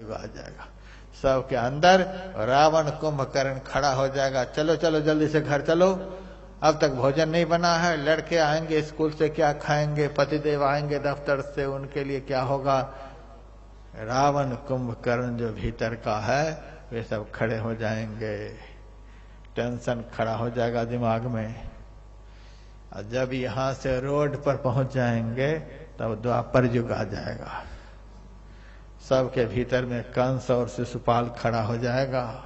युग आ जाएगा। सबके अंदर रावण कुंभकर्ण खड़ा हो जाएगा, चलो चलो जल्दी से घर चलो, अब तक भोजन नहीं बना है, लड़के आएंगे स्कूल से क्या खाएंगे, पतिदेव आएंगे दफ्तर से उनके लिए क्या होगा। रावण कुंभकर्ण जो भीतर का है वे सब खड़े हो जाएंगे, टेंशन खड़ा हो जाएगा दिमाग में। और जब यहां से रोड पर पहुंच जाएंगे तब द्वापर युग आ जाएगा। सबके भीतर में कंस और शिशुपाल खड़ा हो जाएगा,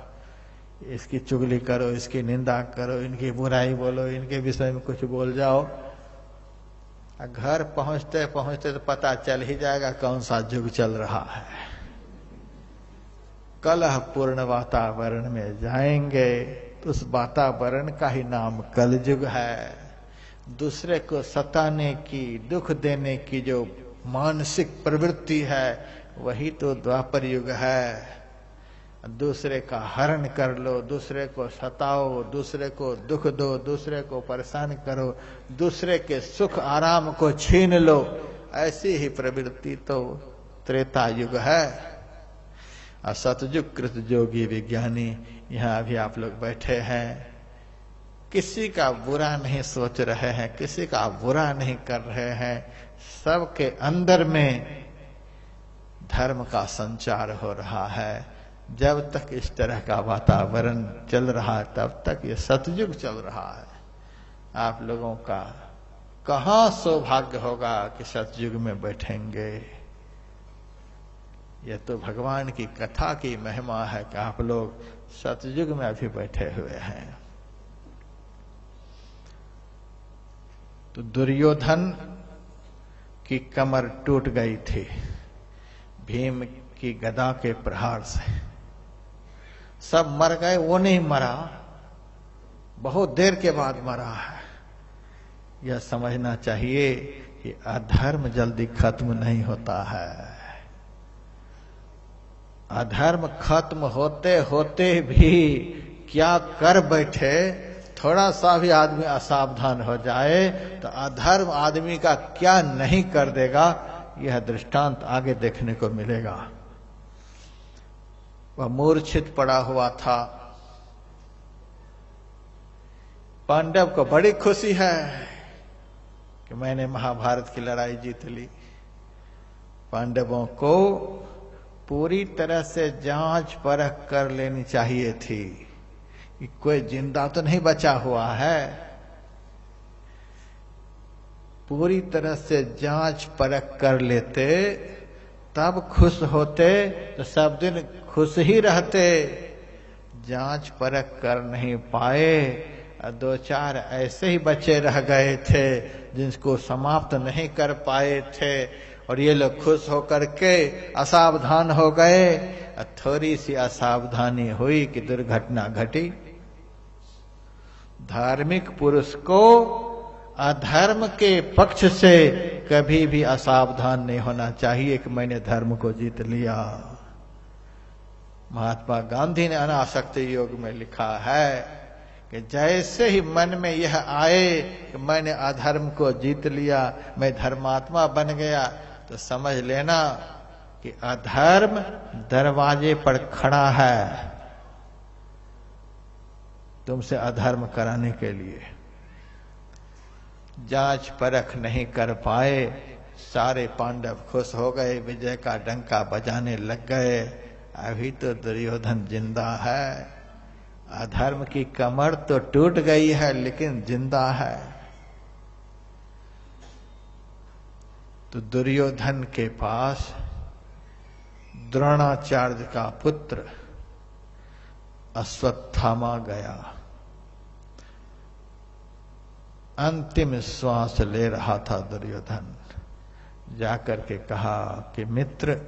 इसकी चुगली करो, इसकी निंदा करो, इनकी बुराई बोलो, इनके विषय में कुछ बोल जाओ। घर पहुंचते पहुंचते तो पता चल ही जाएगा कौन सा युग चल रहा है। कलह पूर्ण वातावरण में जाएंगे तो उस वातावरण का ही नाम कलयुग है। दूसरे को सताने की, दुख देने की जो मानसिक प्रवृत्ति है वही तो द्वापर युग है। दूसरे का हरण कर लो, दूसरे को सताओ, दूसरे को दुख दो, दूसरे को परेशान करो, दूसरे के सुख आराम को छीन लो, ऐसी ही प्रवृत्ति तो त्रेता युग है। और सतयुग कृत जोगी विज्ञानी, यहाँ अभी आप लोग बैठे हैं, किसी का बुरा नहीं सोच रहे हैं, किसी का बुरा नहीं कर रहे हैं, सबके अंदर में धर्म का संचार हो रहा है। जब तक इस तरह का वातावरण चल रहा है तब तक ये सतयुग चल रहा है। आप लोगों का कहां सौभाग्य होगा कि सतयुग में बैठेंगे। यह तो भगवान की कथा की महिमा है कि आप लोग सतयुग में अभी बैठे हुए हैं। तो दुर्योधन की कमर टूट गई थी भीम की गदा के प्रहार से। सब मर गए, वो नहीं मरा, बहुत देर के बाद मरा है। यह समझना चाहिए कि अधर्म जल्दी खत्म नहीं होता है। अधर्म खत्म होते होते भी क्या कर बैठे, थोड़ा सा भी आदमी असावधान हो जाए तो अधर्म आदमी का क्या नहीं कर देगा, यह दृष्टांत आगे देखने को मिलेगा। वह मूर्छित पड़ा हुआ था। पांडव को बड़ी खुशी है कि मैंने महाभारत की लड़ाई जीत ली। पांडवों को पूरी तरह से जांच परख कर लेनी चाहिए थी कि कोई जिंदा तो नहीं बचा हुआ है। पूरी तरह से जांच परख कर लेते तब खुश होते तो सब दिन खुश ही रहते। जांच परख कर नहीं पाए, दो चार ऐसे ही बच्चे रह गए थे जिनको समाप्त नहीं कर पाए थे, और ये लोग खुश होकर के असावधान हो गए। थोड़ी सी असावधानी हुई कि दुर्घटना घटी। धार्मिक पुरुष को अधर्म के पक्ष से कभी भी असावधान नहीं होना चाहिए कि मैंने धर्म को जीत लिया। महात्मा गांधी ने अनासक्ति योग में लिखा है कि जैसे ही मन में यह आए कि मैंने अधर्म को जीत लिया, मैं धर्मात्मा बन गया, तो समझ लेना कि अधर्म दरवाजे पर खड़ा है तुमसे अधर्म कराने के लिए। जांच परख नहीं कर पाए, सारे पांडव खुश हो गए, विजय का डंका बजाने लग गए। अभी तो दुर्योधन जिंदा है। अधर्म की कमर तो टूट गई है लेकिन जिंदा है। तो दुर्योधन के पास द्रोणाचार्य का पुत्र अश्वत्थामा गया। अंतिम श्वास ले रहा था दुर्योधन। जाकर के कहा कि मित्र,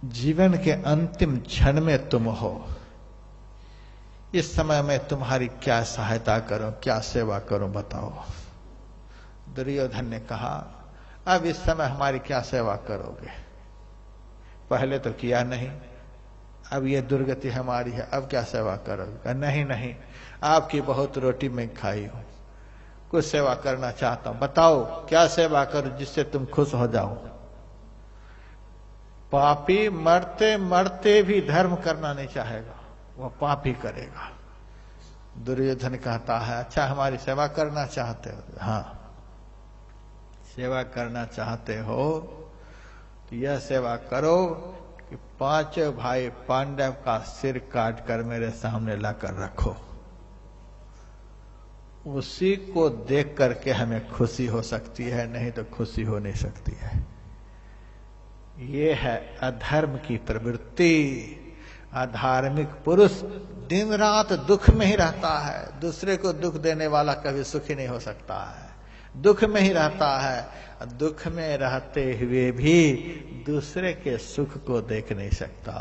जीवन के अंतिम क्षण में तुम हो, इस समय मैं तुम्हारी क्या सहायता करूं, क्या सेवा करूं, बताओ। दुर्योधन ने कहा, अब इस समय हमारी क्या सेवा करोगे, पहले तो किया नहीं, अब ये दुर्गति हमारी है, अब क्या सेवा करोगे। नहीं नहीं, आपकी बहुत रोटी मैं खाई हूं, कुछ सेवा करना चाहता हूं, बताओ क्या सेवा करूं जिससे तुम खुश हो जाओ। पापी मरते मरते भी धर्म करना नहीं चाहेगा, वह पाप ही करेगा। दुर्योधन कहता है अच्छा हमारी सेवा करना चाहते हो? हाँ, सेवा करना चाहते हो तो यह सेवा करो कि 5 भाई पांडव का सिर काट कर मेरे सामने लाकर रखो, उसी को देख करके हमें खुशी हो सकती है, नहीं तो खुशी हो नहीं सकती है। ये है अधर्म की प्रवृत्ति। अधार्मिक पुरुष दिन रात दुख में ही रहता है, दूसरे को दुख देने वाला कभी सुखी नहीं हो सकता है, दुख में ही रहता है। दुख में रहते हुए भी दूसरे के सुख को देख नहीं सकता।